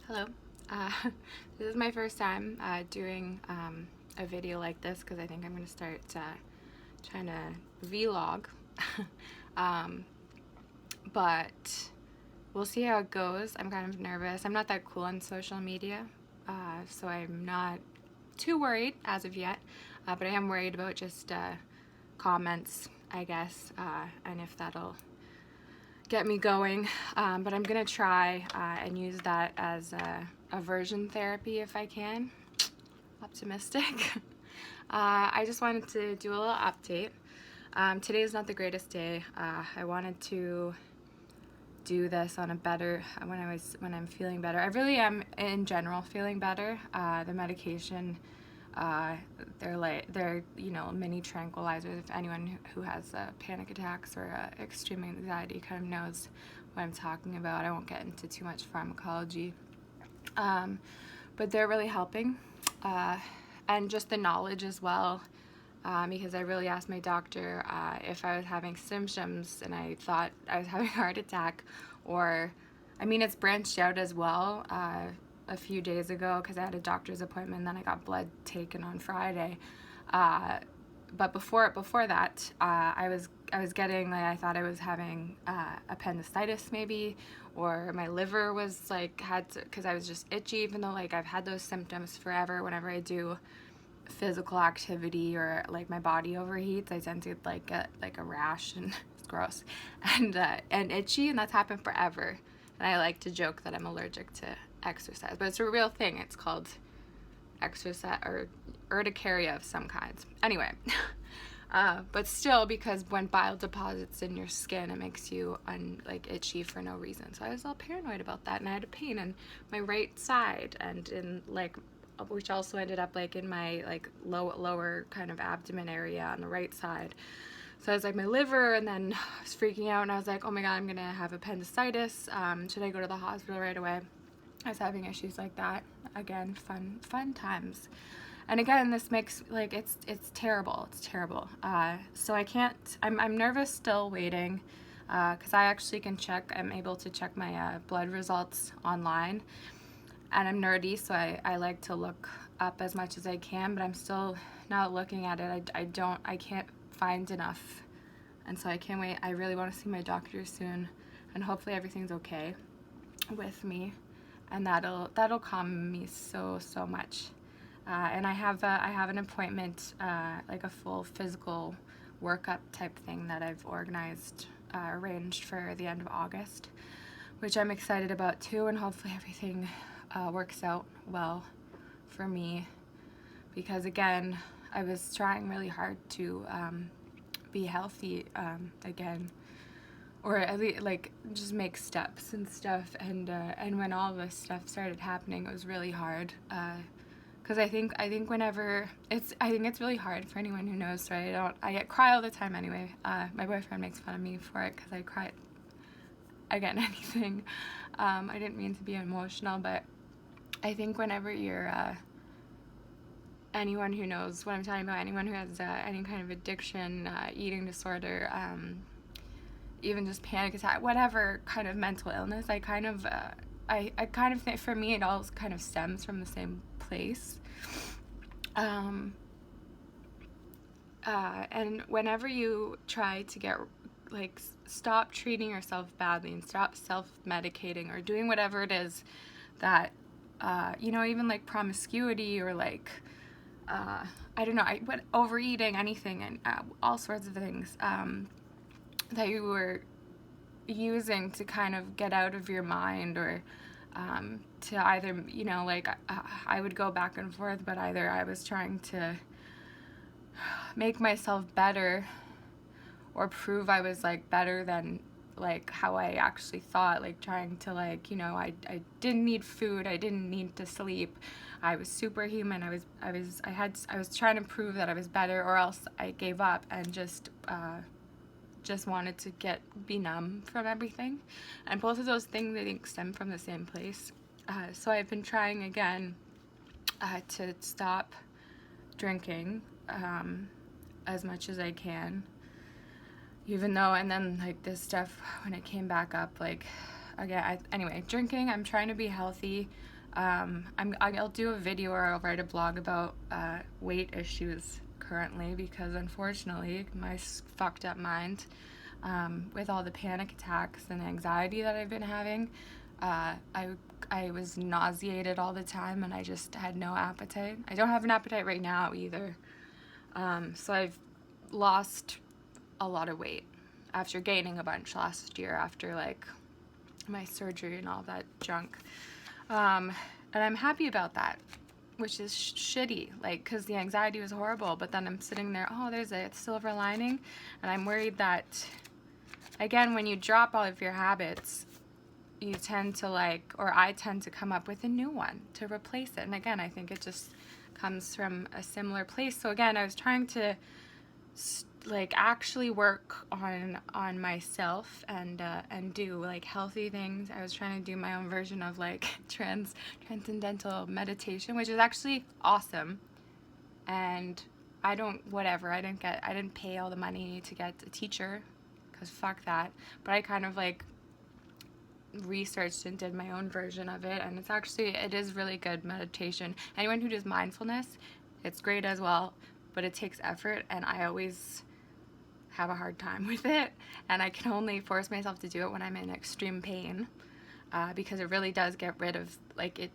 Hello. Uh, this is my first time doing a video like this because I think I'm going to start trying to vlog. um, but we'll see how it goes. I'm kind of nervous. I'm not that cool on social media, so I'm not too worried as of yet. But I am worried about just comments, I guess, and if that'll get me going, but I'm gonna try and use that as aversion therapy if I can. Optimistic. I just wanted to do a little update. Today is not the greatest day. I wanted to do this on a better when I'm feeling better. I really am in general feeling better. The medication, they're mini tranquilizers. If anyone who has panic attacks or extreme anxiety kind of knows what I'm talking about. I won't get into too much pharmacology, but they're really helping, and just the knowledge as well. Because I really asked my doctor if I was having symptoms and I thought I was having a heart attack, or, I mean, it's branched out as well. A few days ago, because I had a doctor's appointment, and then I got blood taken on Friday. But before that, I was getting, like, I thought I was having appendicitis maybe, or my liver was like because I was just itchy, even though like I've had those symptoms forever. Whenever I do physical activity or like my body overheats, I tend to like get like a rash and it's gross and itchy, and that's happened forever. And I like to joke that I'm allergic to exercise, but it's a real thing. It's called exercise or urticaria of some kinds. Anyway, but still, because when bile deposits in your skin, it makes you like itchy for no reason. So I was all paranoid about that, and I had a pain in my right side and in like, which also ended up like in my like lower kind of abdomen area on the right side. So I was like, my liver, and then I was freaking out, and I was like, oh my god, I'm gonna have appendicitis. Should I go to the hospital right away? I was having issues like that. Again, fun times. And again, this makes like it's terrible. It's terrible. So I can't. I'm nervous still, waiting, because I actually can check. I'm able to check my blood results online, and I'm nerdy, so I like to look up as much as I can. But I'm still not looking at it. I can't find enough, and so I can't wait. I really want to see my doctor soon, and hopefully everything's okay with me, and that'll calm me so much. And I have an appointment, like a full physical workup type thing that I've arranged for the end of August, which I'm excited about too, and hopefully everything works out well for me, because again, I was trying really hard to be healthy again, or at least like just make steps and stuff, and when all this stuff started happening, it was really hard, because I think whenever I think it's really hard for anyone who knows, right? I cry all the time anyway. My boyfriend makes fun of me for it because I cry again anything. I didn't mean to be emotional, but I think whenever you're anyone who knows what I'm talking about, anyone who has any kind of addiction, eating disorder, even just panic attack, whatever kind of mental illness, I kind of think for me it all kind of stems from the same place. And whenever you try to get like stop treating yourself badly and stop self-medicating or doing whatever it is that even like promiscuity or like I don't know, overeating, anything, and all sorts of things that you were using to kind of get out of your mind, or to either, like I would go back and forth, but either I was trying to make myself better or prove I was like better than like how I actually thought, like trying to like, I didn't need food, I didn't need to sleep, I was superhuman, I was trying to prove that I was better, or else I gave up and just wanted to be numb from everything. And both of those things, I think, stem from the same place. So I've been trying again to stop drinking as much as I can, even though, and then like this stuff, when it came back up, like again, anyway, drinking, I'm trying to be healthy. I'll do a video or I'll write a blog about weight issues currently, because unfortunately my fucked up mind, with all the panic attacks and anxiety that I've been having, I was nauseated all the time, and I just had no appetite. I don't have an appetite right now either. So I've lost a lot of weight after gaining a bunch last year after like my surgery and all that junk. And I'm happy about that, which is shitty, like, because the anxiety was horrible. But then I'm sitting there, oh, there's a silver lining, and I'm worried that, again, when you drop all of your habits, you tend to I tend to come up with a new one to replace it. And again, I think it just comes from a similar place. So again, I was trying to actually work on myself and do like healthy things. I was trying to do my own version of like transcendental meditation, which is actually awesome. And I didn't pay all the money to get a teacher, because fuck that. But I kind of like researched and did my own version of it, and it is really good meditation. Anyone who does mindfulness, it's great as well, but it takes effort, and I always have a hard time with it, and I can only force myself to do it when I'm in extreme pain, because it really does get rid of it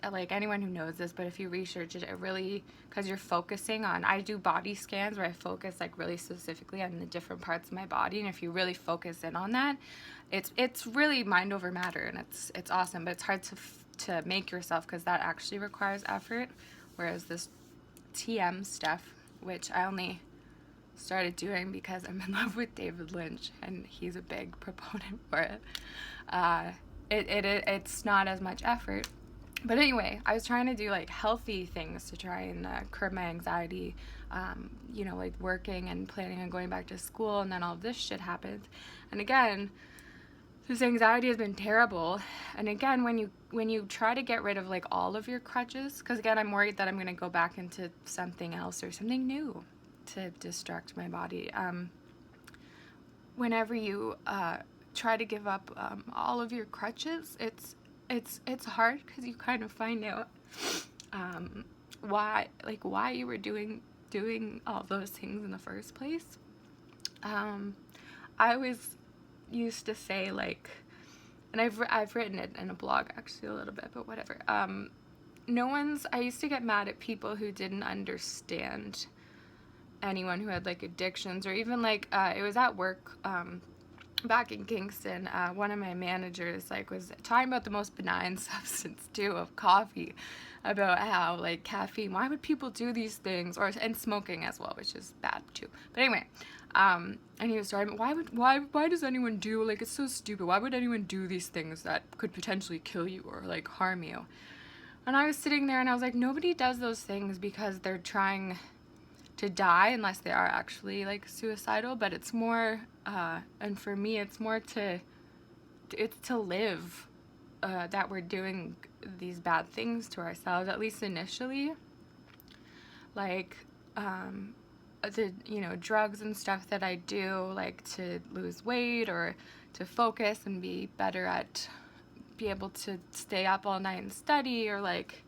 like, anyone who knows this, but if you research it, it really, because you're focusing on, I do body scans where I focus like really specifically on the different parts of my body, and if you really focus in on that, it's really mind over matter, and it's awesome, but it's hard to make yourself, because that actually requires effort, whereas this TM stuff, which I only started doing because I'm in love with David Lynch and he's a big proponent for it, it's not as much effort. But anyway, I was trying to do like healthy things to try and curb my anxiety, like working and planning on going back to school, and then all this shit happened. And again, this anxiety has been terrible. And again, when you try to get rid of like all of your crutches, because again, I'm worried that I'm going to go back into something else or something new to distract my body. Whenever you try to give up all of your crutches, it's hard, because you kind of find out why you were doing all those things in the first place. I always used to say, like, and I've written it in a blog actually a little bit, but whatever. I used to get mad at people who didn't understand anyone who had like addictions, or even like it was at work back in Kingston. One of my managers was talking about the most benign substance too, of coffee, about how like caffeine, why would people do these things, and smoking as well, which is bad too. But anyway, and he was talking about why does anyone do, like, it's so stupid, why would anyone do these things that could potentially kill you or like harm you? And I was sitting there and I was like, nobody does those things because they're trying to die, unless they are actually like suicidal. But it's more and for me it's more to live, that we're doing these bad things to ourselves, at least initially, like the drugs and stuff that I do, like to lose weight or to focus and be better at be able to stay up all night and study, or like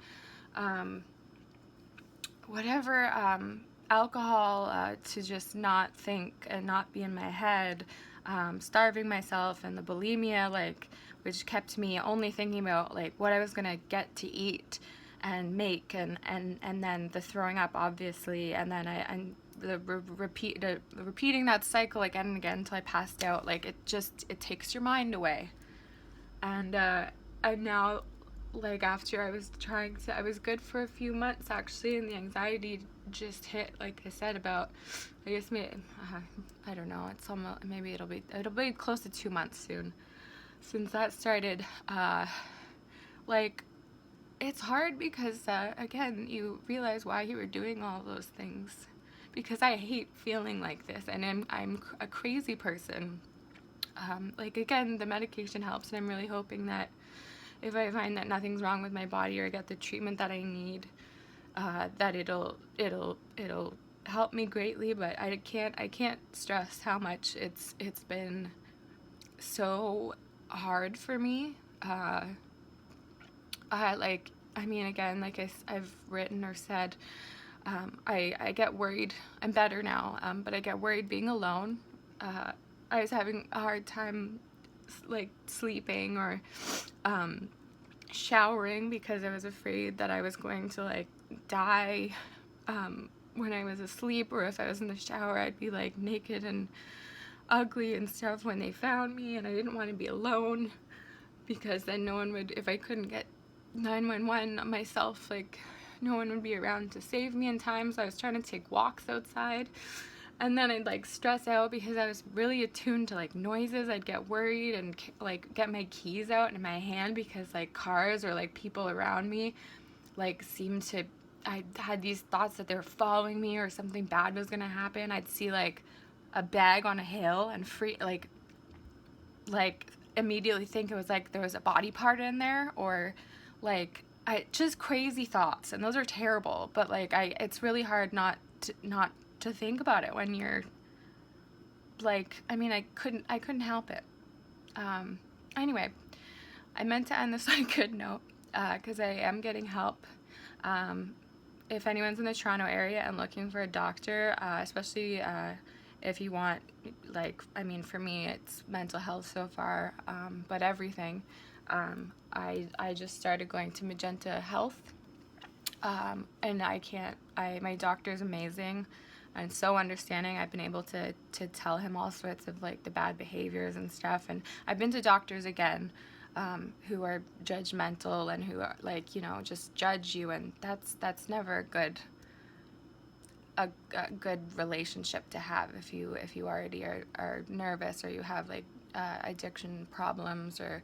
whatever, alcohol, to just not think and not be in my head, starving myself, and the bulimia, like, which kept me only thinking about like what I was gonna get to eat and make, and then the throwing up, obviously, and then repeating that cycle again and again until I passed out. Like, it takes your mind away. And now, like, after I was good for a few months actually, and the anxiety just hit, like I said, about, I guess, I don't know, it's almost, maybe it'll be close to 2 months soon since that started. Like, it's hard because again, you realize why you were doing all those things, because I hate feeling like this, and I'm a crazy person. Like, again, the medication helps, and I'm really hoping that if I find that nothing's wrong with my body, or I get the treatment that I need, that it'll help me greatly. But I can't stress how much it's been so hard for me. Again, like I've written or said, I get worried. I'm better now, but I get worried being alone. I was having a hard time like sleeping or showering because I was afraid that I was going to like die when I was asleep, or if I was in the shower I'd be like naked and ugly and stuff when they found me, and I didn't want to be alone because then no one would, if I couldn't get 911 myself, like no one would be around to save me in time. So I was trying to take walks outside, and then I'd like stress out because I was really attuned to like noises. I'd get worried and like get my keys out in my hand because like cars or like people around me like seemed to, I had these thoughts that they were following me or something bad was gonna happen. I'd see like a bag on a hill and like immediately think it was like there was a body part in there, or like I just crazy thoughts, and those are terrible. But like it's really hard not to think about it when you're like, I mean, I couldn't help it. Anyway, I meant to end this on a good note because I am getting help. If anyone's in the Toronto area and looking for a doctor, especially if you want, like, I mean, for me, it's mental health so far, but everything. I just started going to Magenta Health, and my doctor's amazing and so understanding. I've been able to tell him all sorts of, like, the bad behaviors and stuff, and I've been to doctors again, who are judgmental and who are, like, just judge you, and that's never a good relationship to have if you already are nervous, or you have like addiction problems, or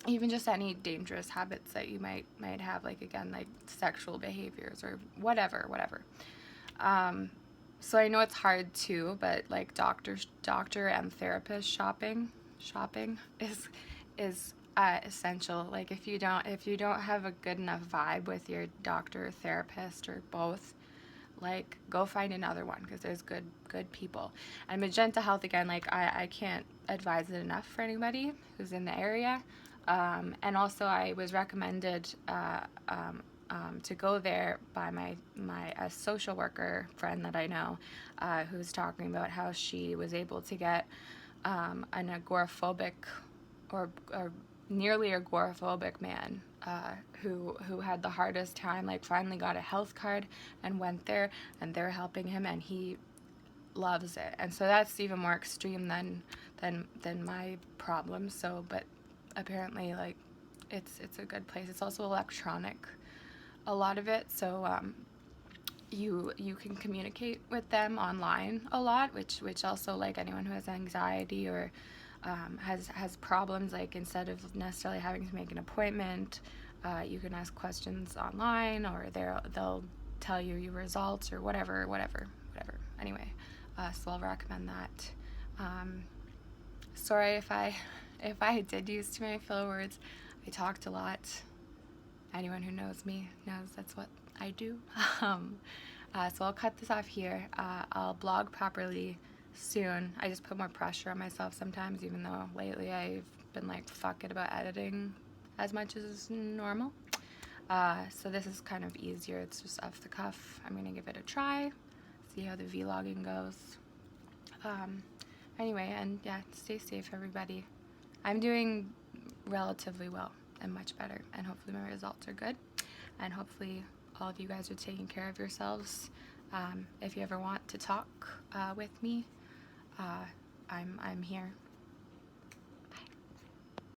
even just any dangerous habits that you might have, like, again, like sexual behaviors or whatever. So I know it's hard too, but like doctor and therapist shopping is essential. Like if you don't have a good enough vibe with your doctor or therapist or both, like go find another one, because there's good people. And Magenta Health, again, like I can't advise it enough for anybody who's in the area. And also I was recommended to go there by my a social worker friend that I know, who was talking about how she was able to get an agoraphobic or nearly agoraphobic man who had the hardest time, like finally got a health card and went there, and they're helping him, and he loves it. And so that's even more extreme than my problem. So, but apparently, like, it's a good place. It's also electronic, a lot of it, so you can communicate with them online a lot, which also, like, anyone who has anxiety or has problems, like, instead of necessarily having to make an appointment, you can ask questions online, or they'll tell you your results or whatever. Anyway, so I'll recommend that. Sorry if I did use too many filler words. I talked a lot. Anyone who knows me knows that's what I do. So I'll cut this off here. I'll blog properly soon. I just put more pressure on myself sometimes, even though lately I've been like, fuck it about editing as much as normal. So this is kind of easier. It's just off the cuff. I'm gonna give it a try, see how the vlogging goes. Anyway, and yeah, stay safe, everybody. I'm doing relatively well and much better, and hopefully my results are good, and hopefully all of you guys are taking care of yourselves. If you ever want to talk with me, I'm here.